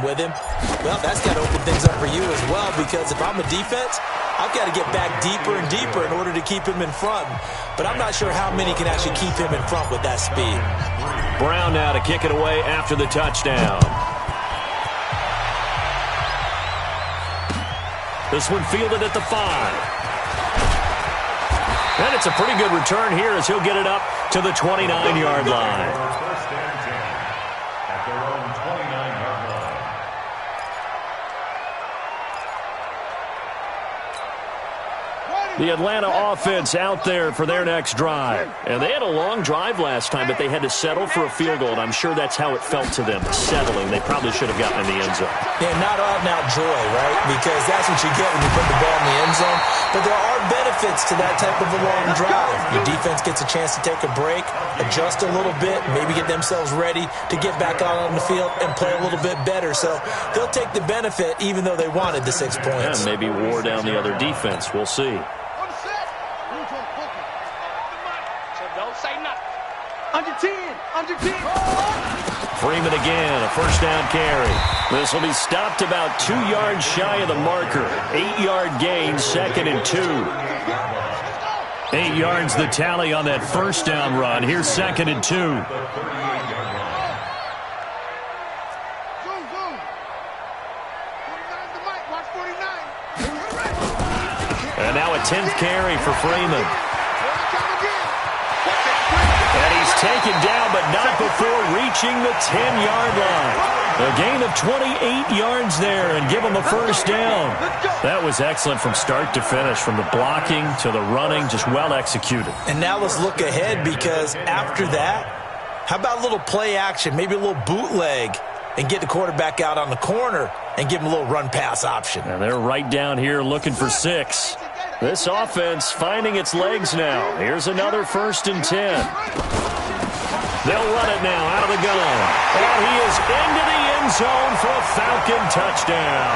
with him. Well, that's got to open things up for you as well, because if I'm a defense, I've got to get back deeper and deeper in order to keep him in front. But I'm not sure how many can actually keep him in front with that speed. Brown now to kick it away after the touchdown. This one fielded at the 5. And it's a pretty good return here as he'll get it up to the 29-yard line. First and 10 at their own 29-yard line. The Atlanta offense out there for their next drive. And they had a long drive last time, but they had to settle for a field goal, and I'm sure that's how it felt to them, settling. They probably should have gotten in the end zone. Yeah, not out-and-out joy, right? Because that's what you get when you put the ball in the end zone. But there are benefits to that type of a long drive. Your defense gets a chance to take a break, adjust a little bit, maybe get themselves ready to get back out on the field and play a little bit better. So they'll take the benefit even though they wanted the 6 points. And maybe wore down the other defense. We'll see. Under 10. Freeman again, a first down carry. This will be stopped about 2 yards shy of the marker. 8-yard gain, 2nd and 2. 8 yards the tally on that first down run. Here's 2nd and 2. And now a 10th carry for Freeman. And he's taken down, but not before reaching the 10-yard line. A gain of 28 yards there and give him a first down. That was excellent from start to finish, from the blocking to the running, just well executed. And now let's look ahead, because after that, how about a little play action, maybe a little bootleg, and get the quarterback out on the corner and give him a little run-pass option. And they're right down here looking for 6. This offense finding its legs now. Here's another 1st and 10. They'll run it now out of the gun. And he is into the end zone for a Falcon touchdown.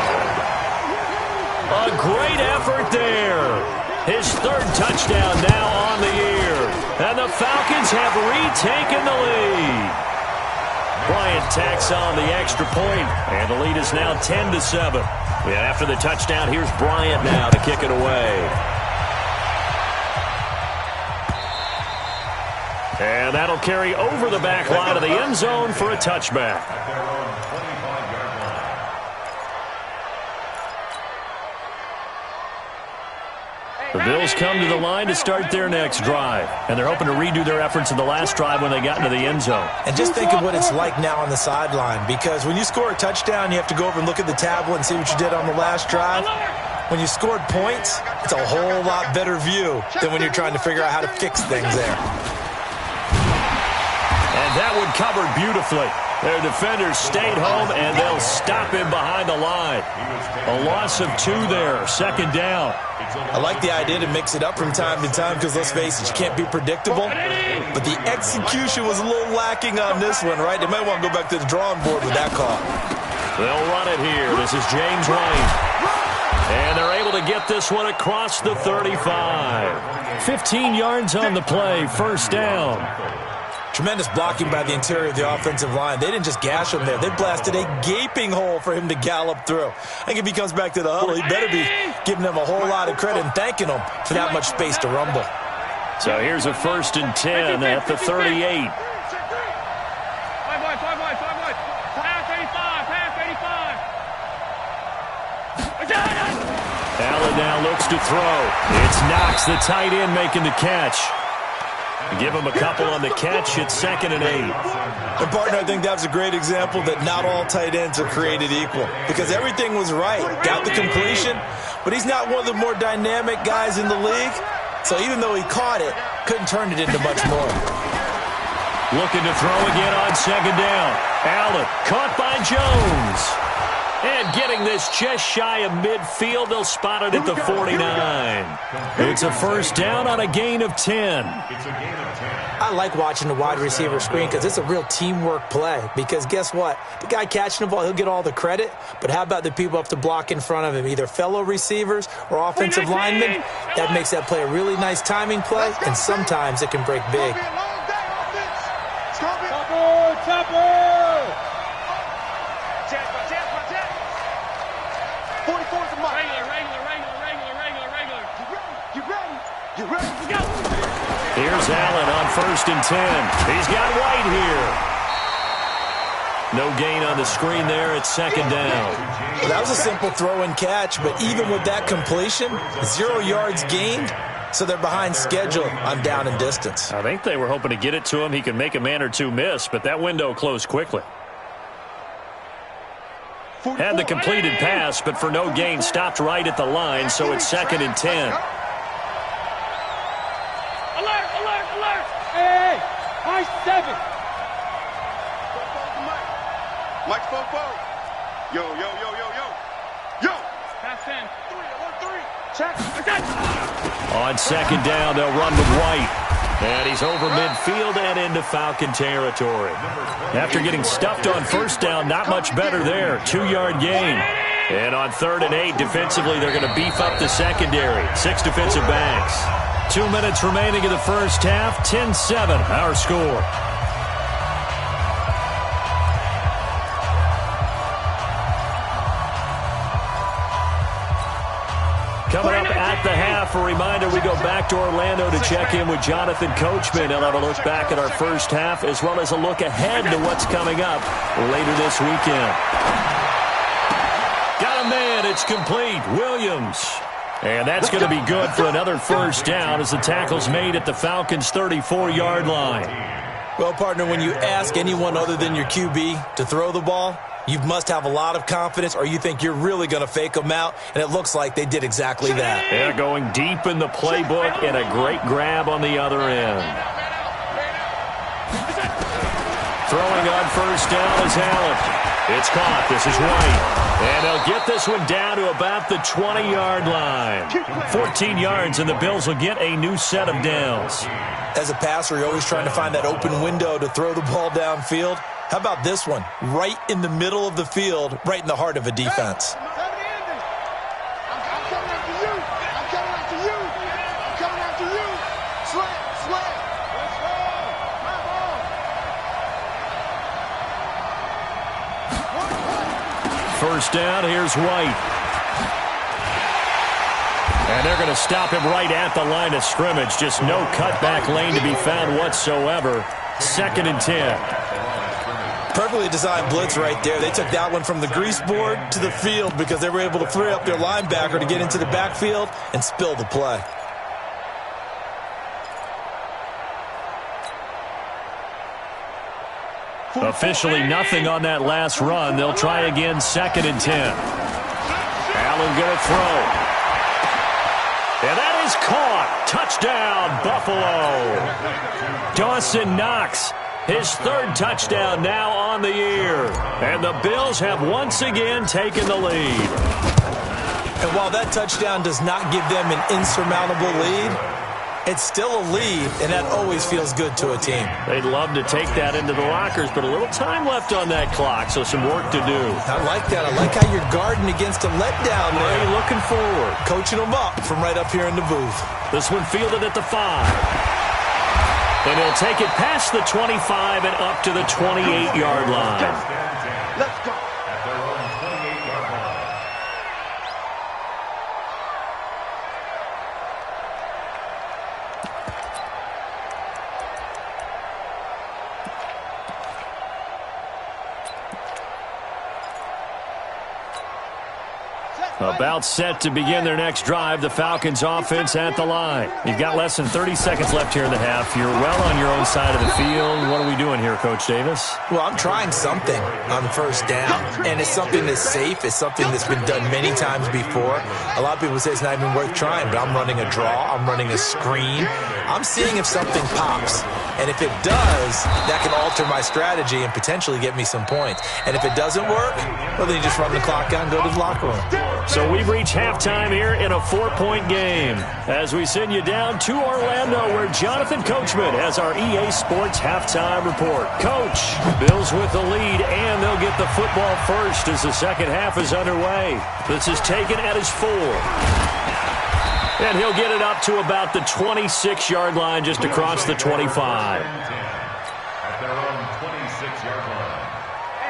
A great effort there. His 3rd touchdown now on the year. And the Falcons have retaken the lead. Bryant tacks on the extra point, and the lead is now 10-7. Yeah, after the touchdown, here's Bryant now to kick it away. And that'll carry over the back line of the end zone for a touchback. The Bills come to the line to start their next drive, and they're hoping to redo their efforts in the last drive when they got into the end zone. And just think of what it's like now on the sideline, because when you score a touchdown, you have to go over and look at the tablet and see what you did on the last drive. When you scored points, it's a whole lot better view than when you're trying to figure out how to fix things there. And that one covered beautifully. Their defenders stayed home, and they'll stop him behind the line. A loss of 2 there, 2nd down. I like the idea to mix it up from time to time, because let's face it, you can't be predictable. But the execution was a little lacking on this one, right? They might want to go back to the drawing board with that call. They'll run it here. This is James Wayne. And they're able to get this one across the 35. 15 yards on the play, first down. Tremendous blocking by the interior of the offensive line. They didn't just gash him there. They blasted a gaping hole for him to gallop through. I think if he comes back to the huddle, he better be giving them a whole lot of credit and thanking them for that much space to rumble. So here's a 1st and 10 at the 38. Allen now looks to throw. It's Knox, the tight end, making the catch. Give him a couple on the catch. It's 2nd and 8. And, partner, I think that was a great example that not all tight ends are created equal, because everything was right. Got the completion, but he's not one of the more dynamic guys in the league. So even though he caught it, couldn't turn it into much more. Looking to throw again on 2nd down. Allen caught by Jones. And getting this just shy of midfield, they'll spot it at the 49. It's a first down on a gain of 10. I like watching the wide receiver screen because it's a real teamwork play. Because guess what? The guy catching the ball, he'll get all the credit. But how about the people up to block in front of him, either fellow receivers or offensive linemen? That makes that play a really nice timing play, and sometimes it can break big. 44's a mark. Regular. You ready? Let's go. Here's Allen on 1st and 10. He's got White here. No gain on the screen there. It's 2nd down. Well, that was a simple throw and catch, but even with that completion, 0 yards gained, so they're behind schedule on down and distance. I think they were hoping to get it to him. He could make a man or two miss, but that window closed quickly. Had the completed pass, but for no gain, stopped right at the line, so it's 2nd and 10. Alert! Hey! High 7! Mike 4-4. Yo. Pass 10. 3. Check. On 2nd down, they'll run with White. And he's over midfield and into Falcon territory. After getting stuffed on 1st down, not much better there. 2-yard gain. And on 3rd and 8, defensively, they're going to beef up the secondary. 6 defensive backs. 2 minutes remaining in the first half. 10-7, our score. Coming up at the half, a reminder, we go back to Orlando to check in with Jonathan Coachman. He'll have a look back at our first half as well as a look ahead to what's coming up later this weekend. Got a man, it's complete, Williams. And that's going to be good for another 1st down as the tackle's made at the Falcons' 34-yard line. Well, partner, when you ask anyone other than your QB to throw the ball, you must have a lot of confidence, or you think you're really going to fake them out, and it looks like they did exactly that. They're going deep in the playbook, and a great grab on the other end. Throwing on 1st down is Allen. It's caught. This is White. And they'll get this one down to about the 20-yard line. 14 yards, and the Bills will get a new set of downs. As a passer, you're always trying to find that open window to throw the ball downfield. How about this one? Right in the middle of the field, right in the heart of a defense. I'm coming after you. Slam. Let's go. First down, here's White. And they're going to stop him right at the line of scrimmage. Just no cutback lane to be found whatsoever. 2nd and 10. Perfectly designed blitz right there. They took that one from the grease board to the field because they were able to free up their linebacker to get into the backfield and spill the play. Officially nothing on that last run. They'll try again, 2nd and 10. Allen going to throw. And that is caught. Touchdown, Buffalo. Dawson Knox, his 3rd touchdown now on the year. And the Bills have once again taken the lead. And while that touchdown does not give them an insurmountable lead, it's still a lead, and that always feels good to a team. They'd love to take that into the lockers, but a little time left on that clock, so some work to do. I like that. I like how you're guarding against a letdown there. Are you looking forward? Coaching them up from right up here in the booth. This one fielded at the 5. And he'll take it past the 25 and up to the 28-yard line. Let's go. At their own 28-yard line. About set to begin their next drive. The Falcons offense at the line. You've got less than 30 seconds left here in the half. You're well on your own side of the field. What are we doing here, Coach Davis? Well, I'm trying something on 1st down, and it's something that's safe. It's something that's been done many times before. A lot of people say it's not even worth trying, but I'm running a draw. I'm running a screen. I'm seeing if something pops. And if it does, that can alter my strategy and potentially get me some points. And if it doesn't work, well, then you just run the clock out and go to the locker room. So we've reached halftime here in a 4-point game as we send you down to Orlando where Jonathan Coachman has our EA Sports halftime report. Coach, Bills with the lead, and they'll get the football first as the second half is underway. This is taken at his 4. And he'll get it up to about the 26-yard line just across the 25. At their own 26-yard line.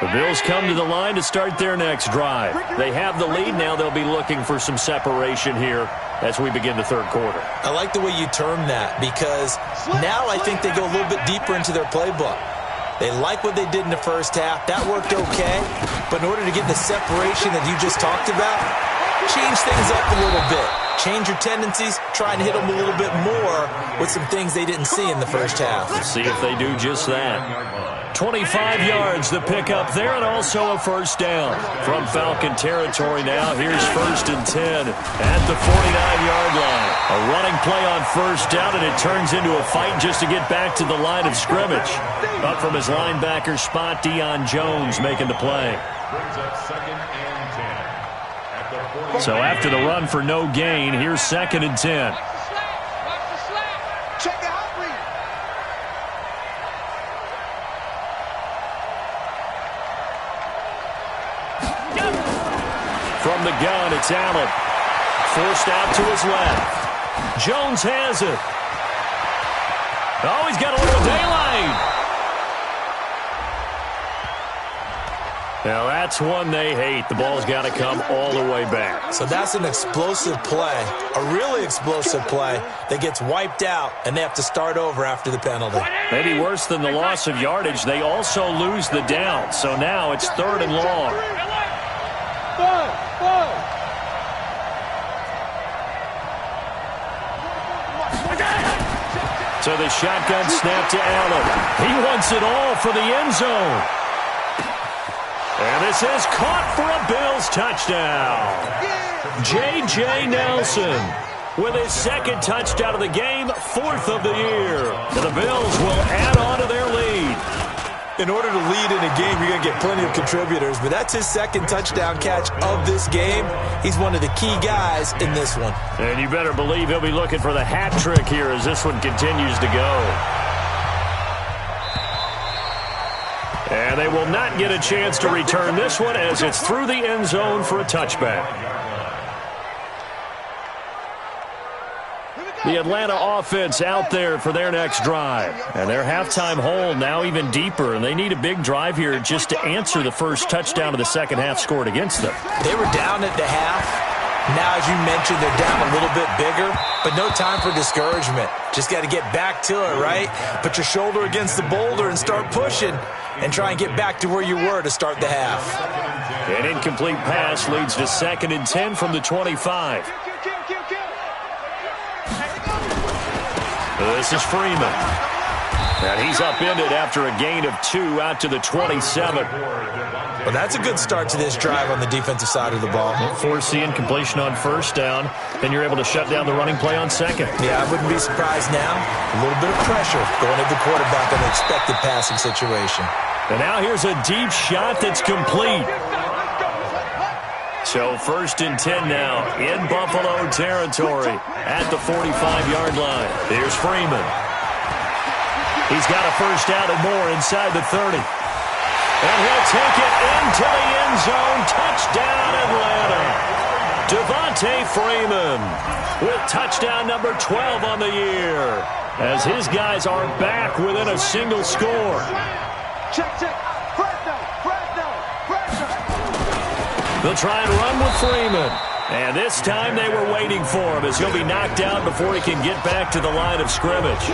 The Bills come to the line to start their next drive. They have the lead. Now they'll be looking for some separation here as we begin the third quarter. I like the way you term that because now I think they go a little bit deeper into their playbook. They like what they did in the first half. That worked okay. But in order to get the separation that you just talked about, change things up a little bit. Change your tendencies. Try and hit them a little bit more with some things they didn't see in the first half. Let's see if they do just that. 25 yards the pickup there, and also a first down. From Falcon territory now, here's 1st and 10 at the 49-yard line. A running play on first down, and it turns into a fight just to get back to the line of scrimmage. Up from his linebacker spot, Deion Jones making the play. So after the run for no gain, here's 2nd and 10. From the gun, it's Allen. Forced out to his left. Jones has it. Oh, he's got a little daylight. Now, that's one they hate. The ball's got to come all the way back. So that's an explosive play, a really explosive play that gets wiped out, and they have to start over after the penalty. Maybe worse than the loss of yardage, they also lose the down. So now it's 3rd and long. So the shotgun snap to Allen. He wants it all for the end zone. And this is caught for a Bills touchdown. J.J. Nelson with his 2nd touchdown of the game, 4th of the year. And the Bills will add on to their lead. In order to lead in a game, you're going to get plenty of contributors, but that's his 2nd touchdown catch of this game. He's one of the key guys in this one. And you better believe he'll be looking for the hat trick here as this one continues to go. And they will not get a chance to return this one as it's through the end zone for a touchback. The Atlanta offense out there for their next drive. And their halftime hole now even deeper, and they need a big drive here just to answer the first touchdown of the second half scored against them. They were down at the half. Now, as you mentioned, they're down a little bit bigger, but no time for discouragement. Just got to get back to it, right? Put your shoulder against the boulder and start pushing and try and get back to where you were to start the half. An incomplete pass leads to 2nd and 10 from the 25. This is Freeman. And he's upended after a gain of 2 out to the 27. Well, that's a good start to this drive on the defensive side of the ball. Force the incompletion on first down. Then you're able to shut down the running play on second. Yeah, I wouldn't be surprised now. A little bit of pressure going at the quarterback on the expected passing situation. And now here's a deep shot that's complete. So 1st and 10 now in Buffalo territory at the 45-yard line. Here's Freeman. He's got a first down and more inside the 30. And he'll take it into the end zone. Touchdown, Atlanta. Devontae Freeman with touchdown number 12 on the year as his guys are back within a single score. Check. They'll try and run with Freeman. And this time they were waiting for him as he'll be knocked out before he can get back to the line of scrimmage.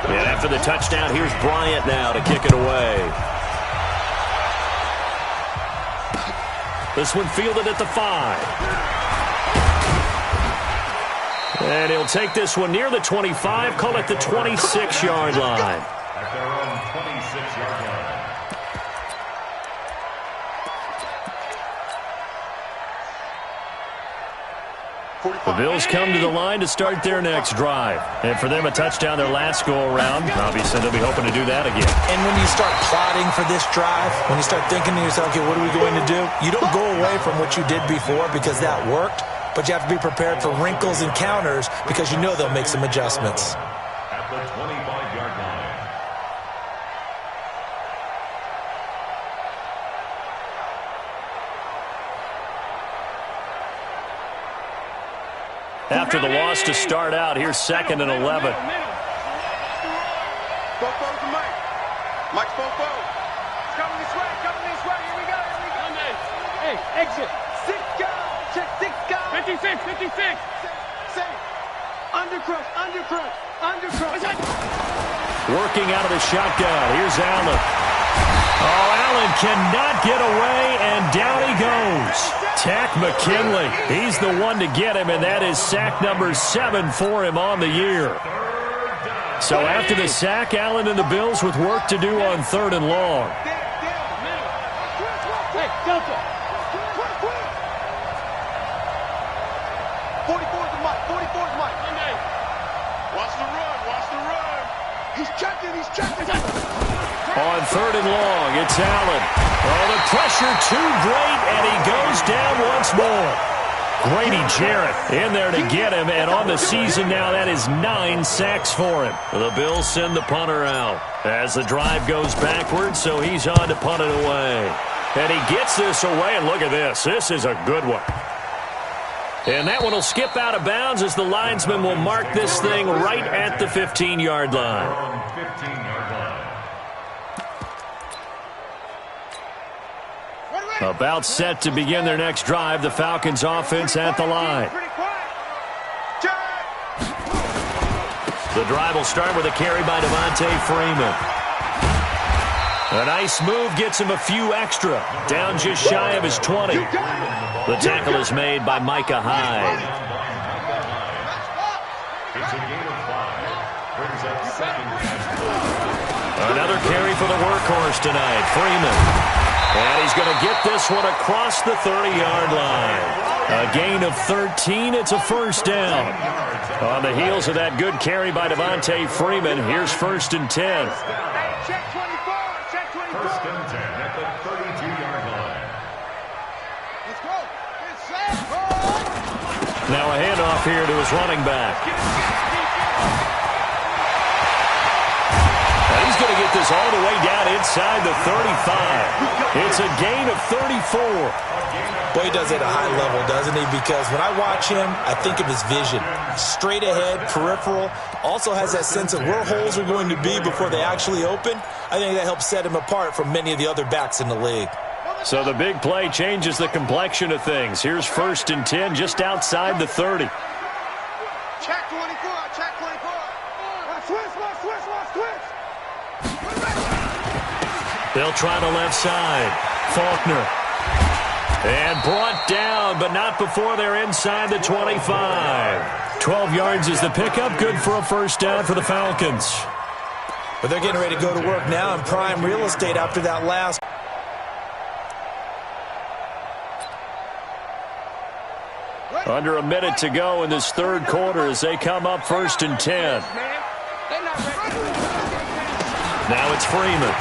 And after the touchdown, here's Bryant now to kick it away. This one fielded at the 5. And he'll take this one near the 25, call it the 26-yard line. At their own 26-yard line. The Bills come to the line to start their next drive. And for them, a touchdown their last go-around. Obviously, they'll be hoping to do that again. And when you start plotting for this drive, when you start thinking to yourself, okay, what are we going to do? You don't go away from what you did before because that worked, but you have to be prepared for wrinkles and counters because you know they'll make some adjustments. At the 25-yard line. After the loss to start out, here's 2nd and 11. Coming this way. Here we go. Monday. Hey, exit. 6 guys. Check 6 guys. 56. Say. Undercrush. Working out of the shotgun. Here's Allen. Oh, Allen cannot get away, and down he goes. Tack McKinley. He's the one to get him, and that is sack number 7 for him on the year. So after the sack, Allen and the Bills with work to do on 3rd and long. Hey, Delta. 44's the mic. Monday. Watch the run. He's checking. On 3rd and long, it's Allen. Oh, the pressure too great, and he goes down once more. Grady Jarrett in there to get him, and on the season now, that is 9 sacks for him. The Bills send the punter out as the drive goes backwards, so he's on to punt it away. And he gets this away, and look at this. This is a good one. And that one will skip out of bounds as the linesman will mark this thing right at the 15-yard line. About set to begin their next drive, the Falcons offense at the line. The drive will start with a carry by Devontae Freeman. A nice move gets him a few extra, down just shy of his 20. The tackle is made by Micah Hyde. Another carry for the workhorse tonight, Freeman. And he's going to get this one across the 30-yard line. A gain of 13. It's a first down. On the heels of that good carry by Devontae Freeman, here's 1st and 10. Check 24. First and 10 at the 32-yard line. Let's go. It's set. Now a handoff here to his running back. And he's going to get this all the way down inside the 35. It's a gain of 34. Boy, he does it at a high level, doesn't he? Because when I watch him, I think of his vision. Straight ahead, peripheral. Also has that sense of where holes are going to be before they actually open. I think that helps set him apart from many of the other backs in the league. So the big play changes the complexion of things. Here's 1st and 10 just outside the 30. Check 24. Switch. They'll try the left side. Faulkner. And brought down, but not before they're inside the 25. 12 yards is the pickup. Good for a first down for the Falcons. But they're getting ready to go to work now in prime real estate after that last. Under a minute to go in this 3rd quarter as they come up 1st and 10. Now it's Freeman.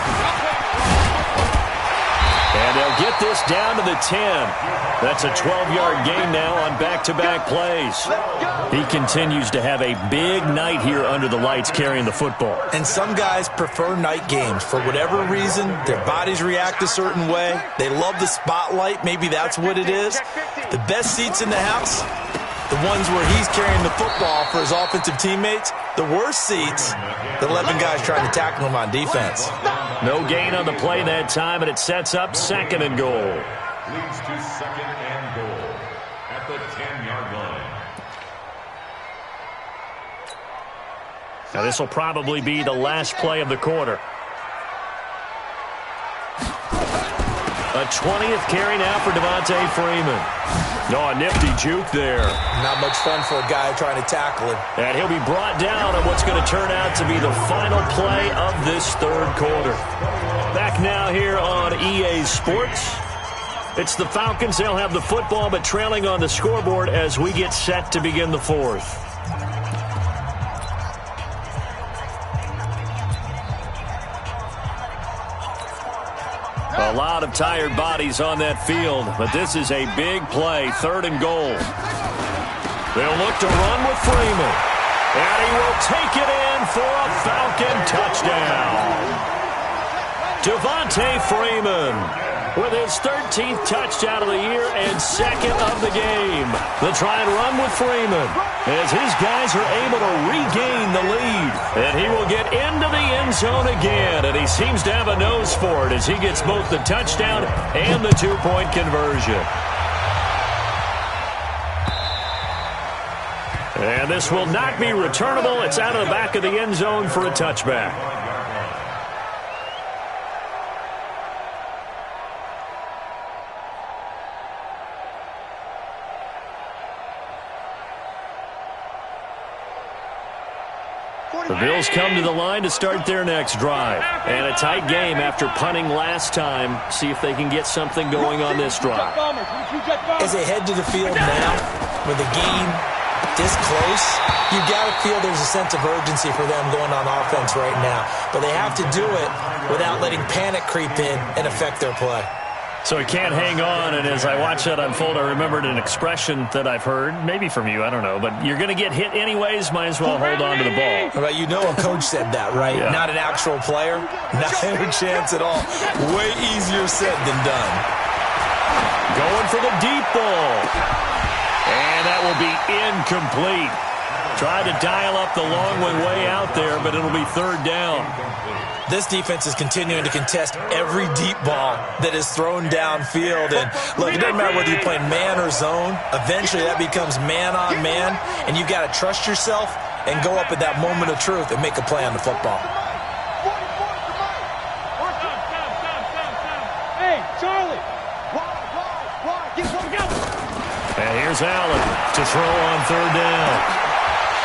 And they'll get this down to the 10. That's a 12-yard gain now on back-to-back plays. He continues to have a big night here under the lights carrying the football. And some guys prefer night games. For whatever reason, their bodies react a certain way. They love the spotlight. Maybe that's what it is. The best seats in the house, the ones where he's carrying the football for his offensive teammates. The worst seats, the 11 guys trying to tackle him on defense. No gain on the play that time, and it sets up 2nd and goal. Leads to 2nd and goal at the 10-yard line. Now this will probably be the last play of the quarter. A 20th carry now for Devontae Freeman. No, a nifty juke there. Not much fun for a guy trying to tackle him. And he'll be brought down on what's going to turn out to be the final play of this 3rd quarter. Back now here on EA Sports. It's the Falcons. They'll have the football, but trailing on the scoreboard as we get set to begin the 4th. A lot of tired bodies on that field, but this is a big play, 3rd and goal. They'll look to run with Freeman, and he will take it in for a Falcon touchdown. Devontae Freeman with his 13th touchdown of the year and second of the game. The try and run with Freeman as his guys are able to regain the lead. And he will get into the end zone again, and he seems to have a nose for it as he gets both the touchdown and the two-point conversion. And this will not be returnable. It's out of the back of the end zone for a touchback. The Bills come to the line to start their next drive. And a tight game after punting last time. See if they can get something going on this drive. As they head to the field now, with the game this close, you've got to feel there's a sense of urgency for them going on offense right now. But they have to do it without letting panic creep in and affect their play. So he can't hang on, and as I watch that unfold, I remembered an expression that I've heard, maybe from you, I don't know, but you're going to get hit anyways, might as well hold on to the ball. Well, you know a coach said that, right? Yeah. Not an actual player. Not a chance at all. Way easier said than done. Going for the deep ball. And that will be incomplete. Tried to dial up the long one way out there, but it'll be third down. This defense is continuing to contest every deep ball that is thrown downfield. And look, it doesn't matter whether you're playing man or zone. Eventually that becomes man on man, and you've got to trust yourself and go up at that moment of truth and make a play on the football. Hey, Charlie! And here's Allen to throw on third down.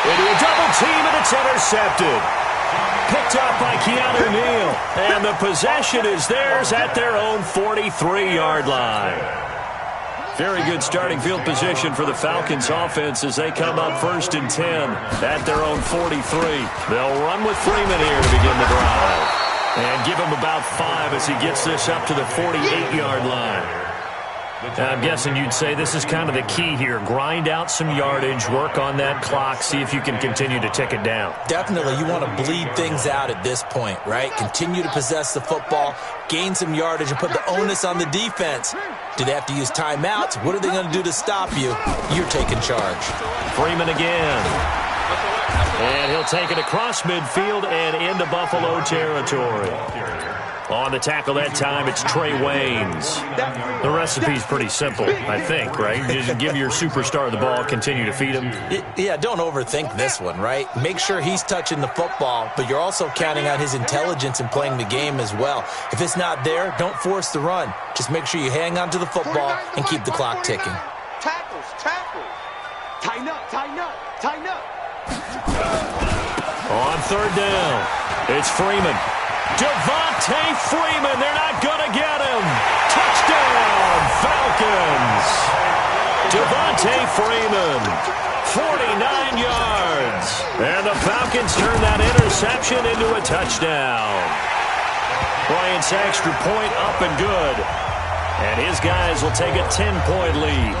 Into a double team, and it's intercepted. Picked up by Keanu Neal. And the possession is theirs at their own 43-yard line. Very good starting field position for the Falcons offense as they come up 1st and 10 at their own 43. They'll run with Freeman here to begin the drive. And give him about 5 as he gets this up to the 48-yard line. I'm guessing you'd say this is kind of the key here. Grind out some yardage, work on that clock, see if you can continue to tick it down. Definitely, you want to bleed things out at this point, right? Continue to possess the football, gain some yardage, and put the onus on the defense. Do they have to use timeouts? What are they going to do to stop you? You're taking charge. Freeman again. And he'll take it across midfield and into Buffalo territory. On the tackle that time, it's Trey Waynes. The recipe's pretty simple, I think, right? Just give your superstar the ball, continue to feed him. Yeah, don't overthink this one, right? Make sure he's touching the football, but you're also counting on his intelligence in playing the game as well. If it's not there, don't force the run. Just make sure you hang on to the football and keep the clock ticking. Tackles. Tighten up. On third down, it's Freeman. Devontae Freeman, they're not going to get him. Touchdown, Falcons. Devontae Freeman, 49 yards. And the Falcons turn that interception into a touchdown. Bryant's extra point up and good. And his guys will take a 10-point lead.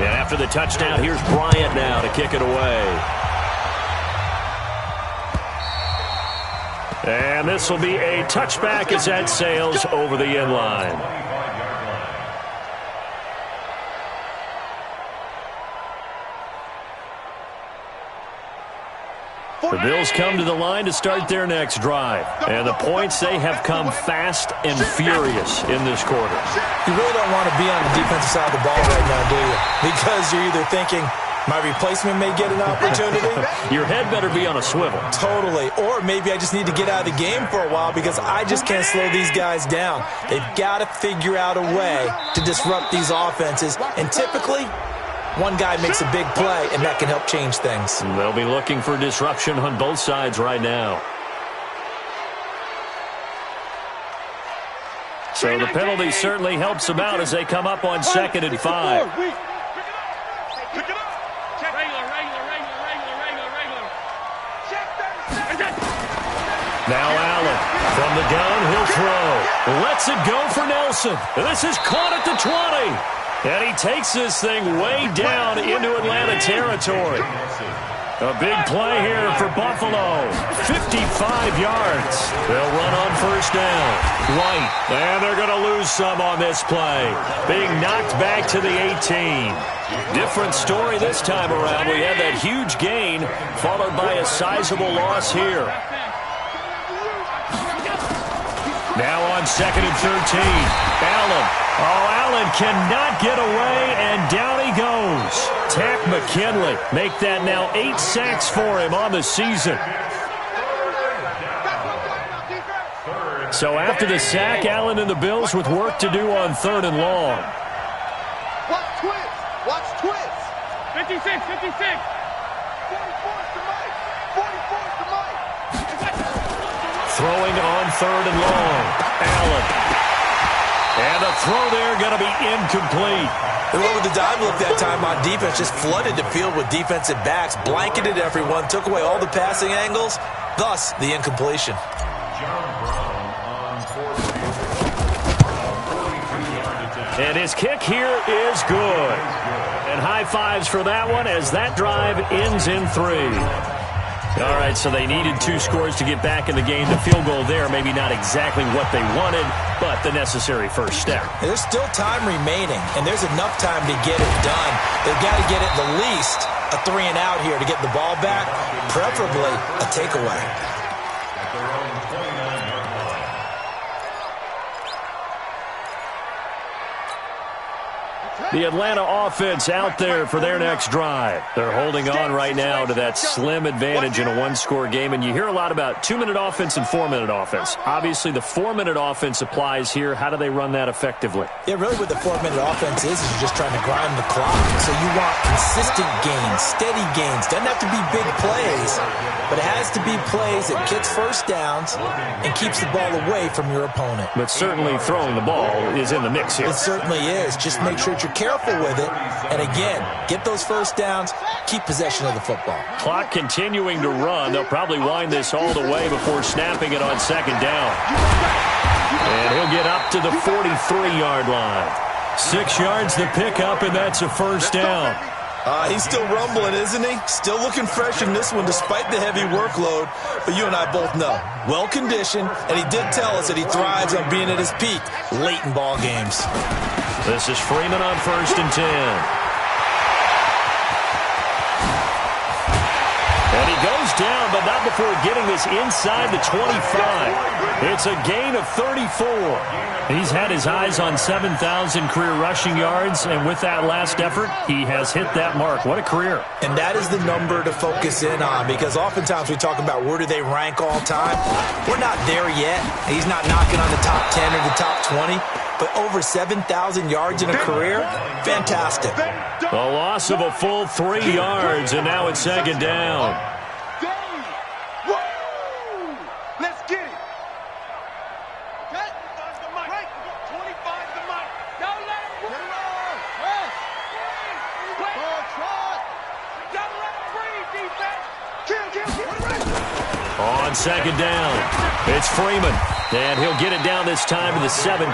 And after the touchdown, here's Bryant now to kick it away. And this will be a touchback as that sails over the end line. The Bills come to the line to start their next drive. And the points, they have come fast and furious in this quarter. You really don't want to be on the defensive side of the ball right now, do you? Because you're either thinking, my replacement may get an opportunity. Your head better be on a swivel. Totally. Or maybe I just need to get out of the game for a while because I just can't slow these guys down. They've got to figure out a way to disrupt these offenses. And typically, one guy makes a big play, and that can help change things. They'll be looking for disruption on both sides right now. So the penalty certainly helps them out as they come up on 2nd and 5. Now Allen, from the gun, he'll throw. Lets it go for Nelson. And this is caught at the 20. And he takes this thing way down into Atlanta territory. A big play here for Buffalo. 55 yards. They'll run on first down. White, and they're going to lose some on this play. Being knocked back to the 18. Different story this time around. We had that huge gain, followed by a sizable loss here. Now on 2nd and 13. Allen. Oh, Allen cannot get away, and down he goes. Tack McKinley. Make that now 8 sacks for him on the season. So after the sack, Allen and the Bills with work to do on 3rd and long. Watch twist. Watch twist. 56, 56. 44 to Mike. 44 to Mike. Throwing on 3rd and long. Allen. And the throw there going to be incomplete. They went with the dive look that time on defense. Just flooded the field with defensive backs. Blanketed everyone. Took away all the passing angles. Thus, the incompletion. And his kick here is good. And high fives for that one as that drive ends in 3. All right, so they needed 2 scores to get back in the game. The field goal there, maybe not exactly what they wanted, but the necessary first step. There's still time remaining, and there's enough time to get it done. They've got to get at the least a 3 and out here to get the ball back, preferably a takeaway. The Atlanta offense out there for their next drive. They're holding on right now to that slim advantage in a 1-score game, and you hear a lot about 2-minute offense and 4-minute offense. Obviously, the 4-minute offense applies here. How do they run that effectively? Yeah, really what the 4-minute offense is you're just trying to grind the clock. So you want consistent gains, steady gains. Doesn't have to be big plays, but it has to be plays that gets first downs and keeps the ball away from your opponent. But certainly throwing the ball is in the mix here. It certainly is. Just make sure that you're careful with it. And again, get those first downs, keep possession of the football. Clock continuing to run. They'll probably wind this all the way before snapping it on 2nd down. And he'll get up to the 43-yard line. 6 yards the pickup, and that's a first down. He's still rumbling, isn't he? Still looking fresh in this one despite the heavy workload. But you and I both know, well-conditioned, and he did tell us that he thrives on being at his peak late in ball games. This is Freeman on 1st and 10. And he goes down, but not before getting this inside the 25. It's a gain of 34. He's had his eyes on 7,000 career rushing yards, and with that last effort, he has hit that mark. What a career. And that is the number to focus in on, because oftentimes we talk about where do they rank all time. We're not there yet. He's not knocking on the top 10 or the top 20, but over 7,000 yards in a career, fantastic. A loss of a full 3 yards, and now it's 2nd down. Let's get it. Okay? 25 to Mike. Don't let him run. Don't let him breathe, defense. Kill. On 2nd down, it's Freeman, and he'll get it down this time to the 17.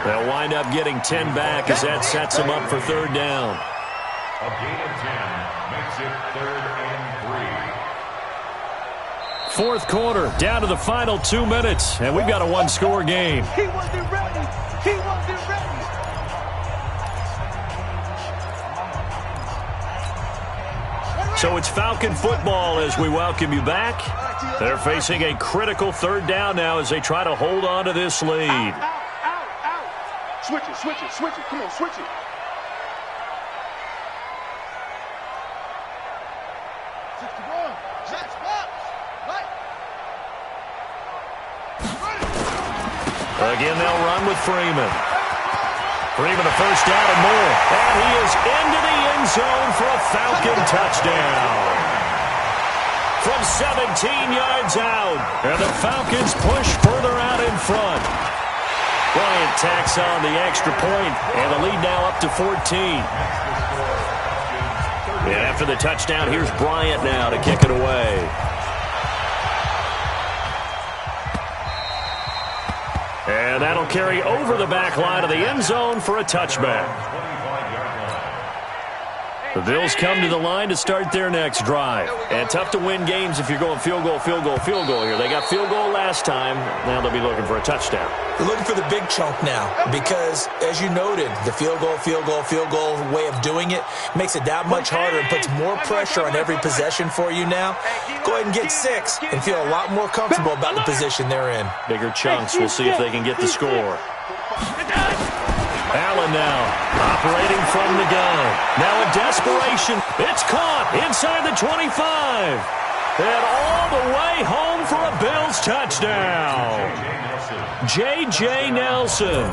They'll wind up getting 10 back as that sets them up for 3rd down. A gain of 10 makes it 3rd and 3. 4th quarter, down to the final 2 minutes, and we've got a 1-score game. He wasn't ready. He wasn't ready. So it's Falcon football as we welcome you back. They're facing a critical 3rd down now as they try to hold on to this lead. Out. Switch it. Come on, switch it. Again, they'll run with Freeman. Freeman a first down and more. And he is into the end zone for a Falcon touchdown. From 17 yards out. And the Falcons push further out in front. Bryant tacks on the extra point, and the lead now up to 14. And after the touchdown, here's Bryant now to kick it away. And that'll carry over the back line of the end zone for a touchback. The Bills come to the line to start their next drive. And tough to win games if you're going field goal, field goal, field goal here. They got field goal last time. Now they'll be looking for a touchdown. They're looking for the big chunk now because, as you noted, the field goal, field goal, field goal way of doing it makes it that much harder and puts more pressure on every possession for you now. Go ahead and get 6 and feel a lot more comfortable about the position they're in. Bigger chunks. We'll see if they can get the score. Allen now operating from the gun. Now in desperation. It's caught inside the 25. And all the way home for a Bills touchdown. J.J. Nelson,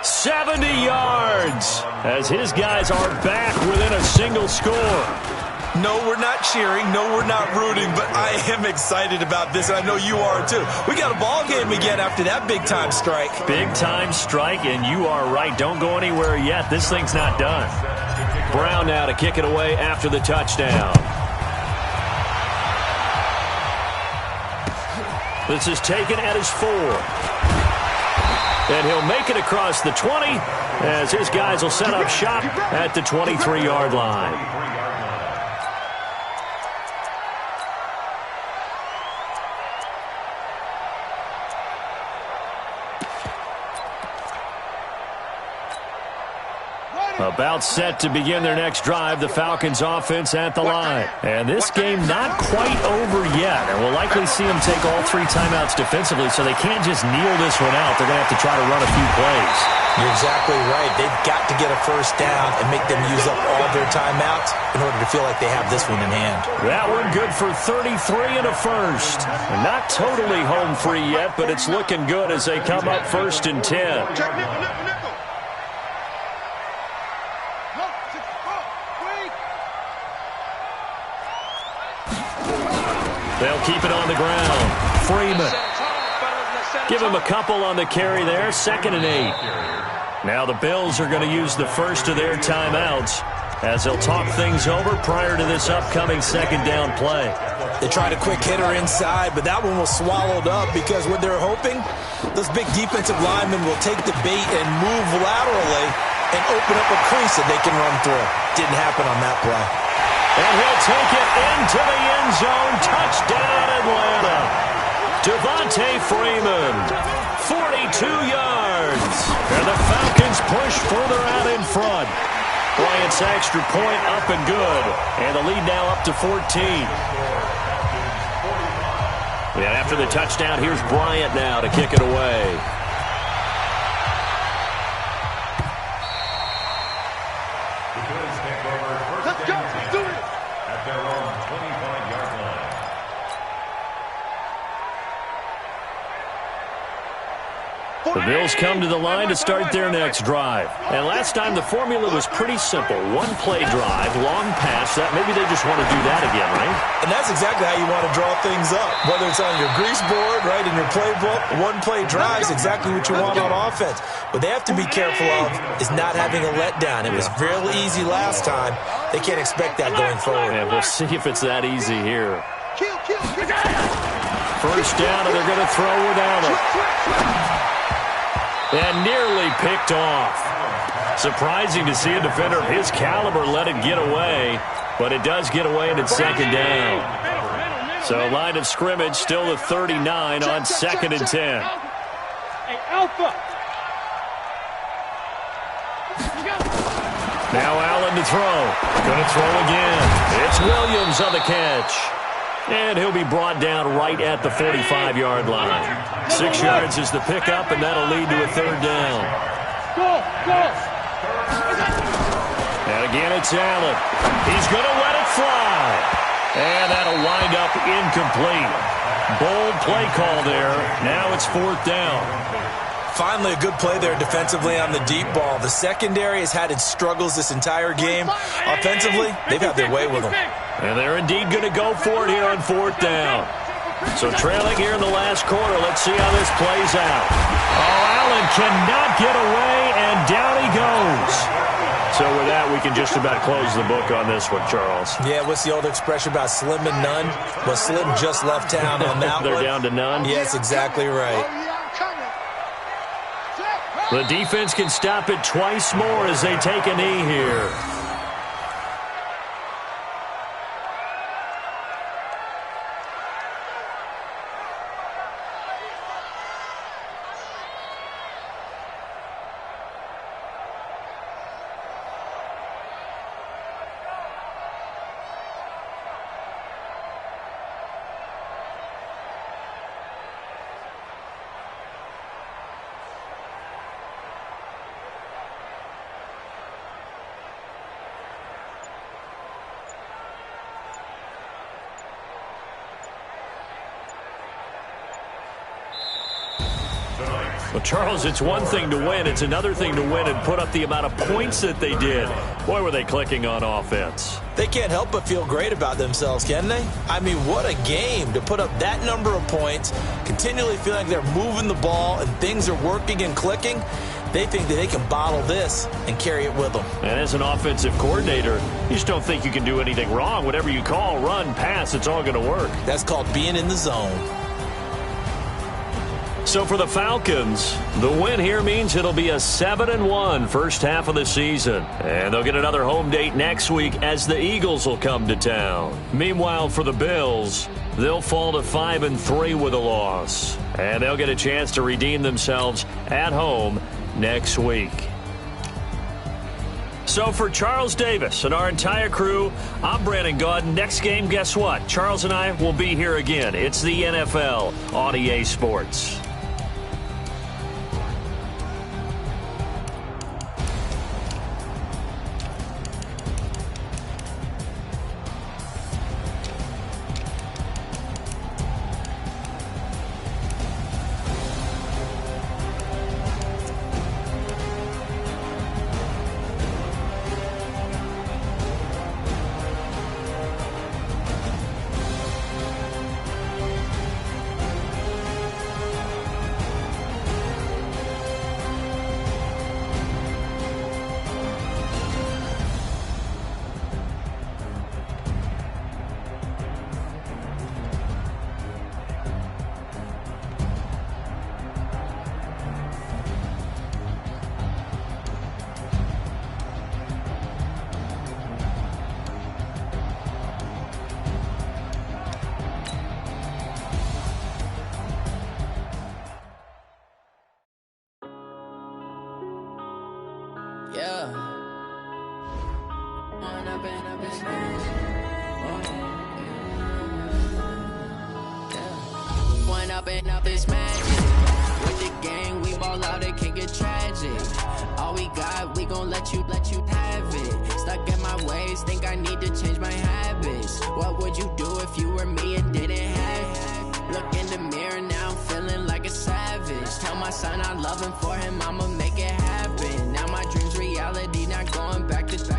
70 yards, as his guys are back within a single score. No, we're not cheering. No, we're not rooting, but I am excited about this, and I know you are too. We got a ball game again after that big-time strike. Big-time strike, and you are right. Don't go anywhere yet. This thing's not done. Brown now to kick it away after the touchdown. This is taken at his 4. And he'll make it across the 20 as his guys will set up shop at the 23-yard line. About set to begin their next drive, the Falcons offense at the line. And this game not quite over yet. And we'll likely see them take all 3 timeouts defensively, so they can't just kneel this one out. They're going to have to try to run a few plays. You're exactly right. They've got to get a first down and make them use up all their timeouts in order to feel like they have this one in hand. That one good for 33 and a first. And not totally home free yet, but it's looking good as they come up 1st and 10. They'll keep it on the ground. Freeman. Give him a couple on the carry there. 2nd and 8. Now the Bills are going to use the first of their timeouts as they'll talk things over prior to this upcoming 2nd down play. They tried a quick hitter inside, but that one was swallowed up because what they're hoping, those big defensive linemen will take the bait and move laterally and open up a crease that they can run through. Didn't happen on that play. And he'll take it into the end zone. Touchdown, Atlanta. Devontae Freeman, 42 yards. And the Falcons push further out in front. Bryant's extra point up and good. And the lead now up to 14. And after the touchdown, here's Bryant now to kick it away. The Bills come to the line to start their next drive. And last time the formula was pretty simple. 1-play drive, long pass. That maybe they just want to do that again, right? And that's exactly how you want to draw things up. Whether it's on your grease board, right, in your playbook, 1-play drive is exactly what you want on offense. What they have to be careful of is not having a letdown. It was real easy last time. They can't expect that going forward. Yeah, we'll see if it's that easy here. First down, and they're going to throw without it. And nearly picked off. Surprising to see a defender of his caliber let it get away, but it does get away and it's 2nd down. So line of scrimmage still the 39 on 2nd and 10. Hey, Alpha. Now Allen to throw. Going to throw again. It's Williams on the catch. And he'll be brought down right at the 45-yard line. 6 yards is the pickup, and that'll lead to a 3rd down. And again, it's Allen. He's going to let it fly. And that'll wind up incomplete. Bold play call there. Now it's 4th down. Finally, a good play there defensively on the deep ball. The secondary has had its struggles this entire game. Offensively, they've had their way with them. And they're indeed going to go for it here on 4th down. So trailing here in the last quarter. Let's see how this plays out. Oh, Allen cannot get away, and down he goes. So with that, we can just about close the book on this one, Charles. Yeah, what's the old expression about slim and none? Well, Slim just left town on that They're one. down to none? Yes, exactly right. The defense can stop it twice more as they take a knee here. Well, Charles, it's one thing to win. It's another thing to win and put up the amount of points that they did. Boy, were they clicking on offense. They can't help but feel great about themselves, can they? I mean, what a game to put up that number of points, continually feeling like they're moving the ball and things are working and clicking. They think that they can bottle this and carry it with them. And as an offensive coordinator, you just don't think you can do anything wrong. Whatever you call, run, pass, it's all going to work. That's called being in the zone. So for the Falcons, the win here means it'll be a 7-1 first half of the season. And they'll get another home date next week as the Eagles will come to town. Meanwhile, for the Bills, they'll fall to 5-3 with a loss. And they'll get a chance to redeem themselves at home next week. So for Charles Davis and our entire crew, I'm Brandon Gaudin. Next game, guess what? Charles and I will be here again. It's the NFL on EA Sports. Up this magic. With the gang, we ball out, it can get tragic. All we got, we gon' let you have it. Stuck in my ways, think I need to change my habits. What would you do if you were me and didn't have it? Look in the mirror, now I'm feeling like a savage. Tell my son I love him, for him I'ma make it happen. Now my dream's reality, not going back to.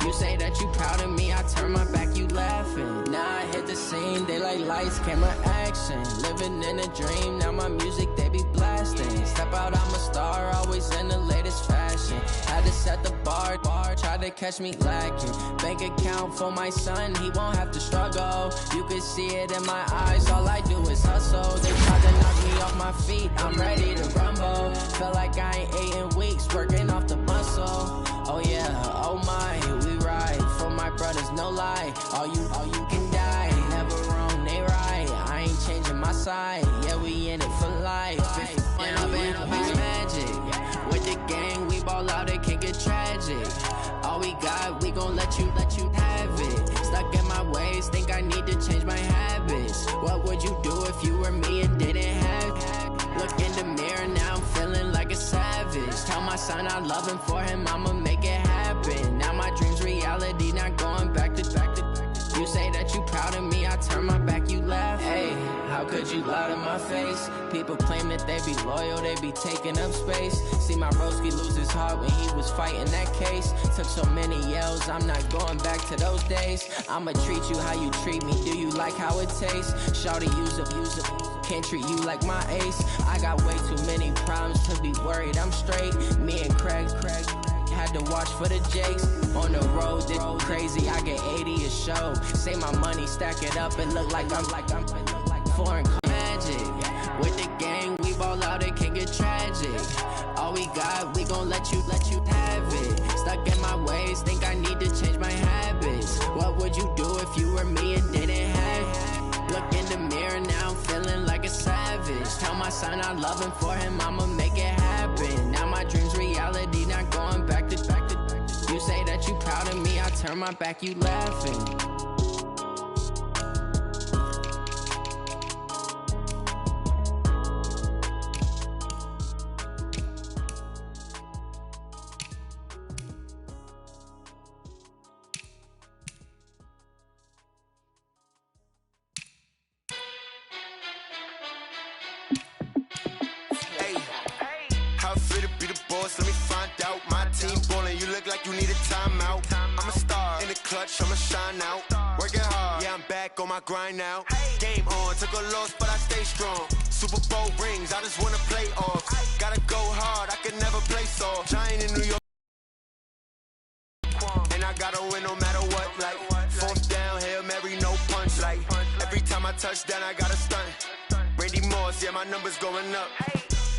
You say that you proud of me, I turn my back, you laughing. Now I hit the scene, they like lights, camera, action. Living in a dream, now my music, they be blasting. Step out, I'm a star, always in the latest fashion. Had to set the bar, try to catch me lacking. Bank account for my son, he won't have to struggle. You can see it in my eyes, all I do is hustle. They try to knock me off my feet, I'm ready to rumble. Feel like I ain't ate in weeks, working off the muscle. Oh yeah, oh my, we ride for my brothers, no lie. All you can die, never wrong, they right. I ain't changing my side, yeah, we in it for life. It's magic. With the gang, we ball out, it can get tragic. All we got, we gon' let you have it. Stuck in my ways, think I need to change my habits. What would you do if you were me and didn't have it? Look in the mirror, now I'm feeling like a savage. Tell my son I love him, for him I'ma make it happen. Now my dream's reality, not going back to. You say that you proud of me, I turn my back, you laugh. Hey, how could you lie to my face? People claim that they be loyal, they be taking up space. See my broski lose his heart when he was fighting that case. Took so many yells, I'm not going back to those days. I'ma treat you how you treat me, do you like how it tastes? Shawty, use it, can't treat you like my ace. I got way too many problems to be worried, I'm straight. Me and Craig had to watch for the Jakes. On the road, this crazy, I get 80 a show. Say my money, stack it up, and look like I'm foreign magic. With the gang, we ball out, it can get tragic. All we got, we gon' let you have it. Stuck in my ways, think I need to change my habits. What would you do if you were me and didn't have it? Look in the mirror, now I'm feeling like a savage. Tell my son I love him, for him I'ma make it happen. Now my dream's reality, not going back to. You say that you proud of me, I turn my back, you laughing. boss, let me find out. My team ballin', you look like you need a timeout. I'm a star in the clutch, I'ma shine out. Working hard, yeah, I'm back on my grind now. Game on, took a loss, but I stay strong. Super Bowl rings, I just wanna play off. Gotta go hard, I can never play soft. Giant in New York, and I gotta win no matter what. Like, fourth down, Hail Mary, no punch. Like, every time I touch down, I gotta stunt. Randy Moss, yeah, my numbers going up.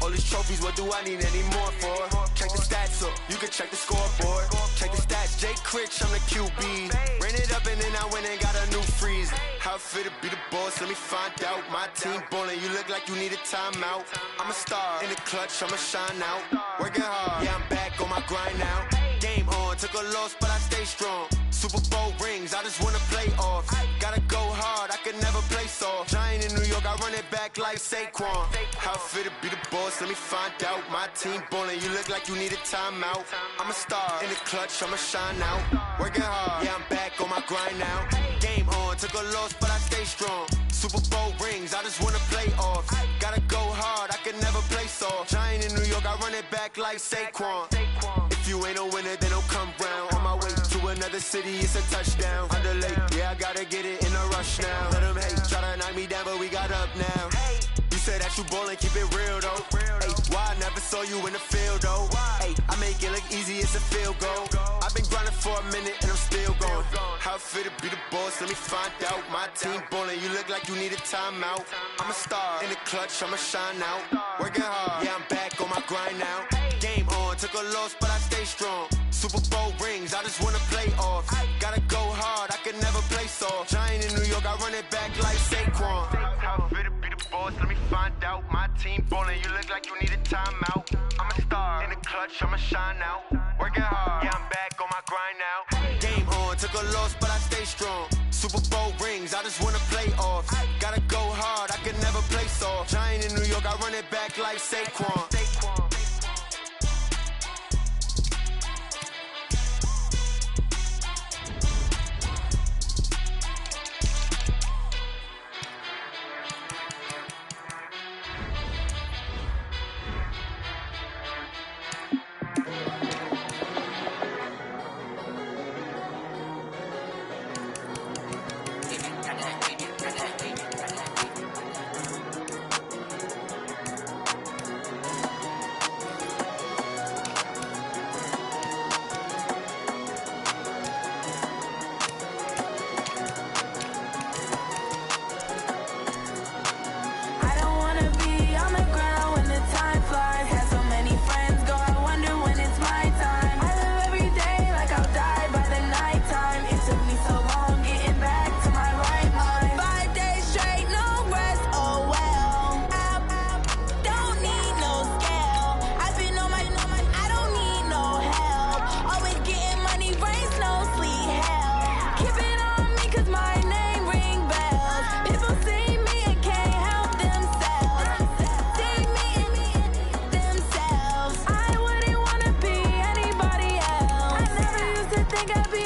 All these trophies, what do I need any more for? Check the stats up, you can check the scoreboard. Check the stats, Jay Critch, I'm the QB. Ran it up and then I went and got a new freeze. How it feel to be the boss, let me find out. My team ballin', you look like you need a timeout. I'm a star in the clutch, I'ma shine out. Working hard, yeah, I'm back on my grind now. Game on, took a loss, but I stay strong. Super Bowl rings, I just wanna play off. Gotta go hard, I can never play soft. Giant in New York, I run it back like Saquon. How it feel to be the boss, let me find out. My team ballin', you look like you need a timeout. I'm a star in the clutch, I'ma shine out. Working hard, yeah, I'm back on my grind now. Game on, took a loss, but I stay strong. Super Bowl rings, I just wanna play off. Gotta go hard, I can never play soft. Giant in New York, I run it back like Saquon. If you ain't a winner, then don't come round. On my way to another city, it's a touchdown. Underlay, yeah, I gotta get it in a rush now. Let them hate, try to knock me down, but we got up now. You said that you ballin', keep it real though. Hey, why I never saw you in the field though? Hey, I make it look easy, it's a field goal. I've been grinding for a minute and I'm still going. How it feel to be the boss, let me find out. My team ballin', you look like you need a timeout. I'm a star in the clutch, I'ma shine out. Working hard, yeah, I'm back on my grind now. Game on, took a loss, but I stay strong. Super Bowl rings, I just wanna play off. Gotta go hard, I can never play soft. Giant in New York, I run it back like Saquon. How it feel to be the boss, let me find out. My team ballin', you look like you need a timeout. I'm a star in the clutch, I'ma shine out. Working hard, yeah, I'm back on my grind now. Game on, took a loss, but I stay strong. Super Bowl rings, I just wanna play off. Gotta go hard, I can never play soft. Giant in New York, I run it back like Saquon. Think I'd be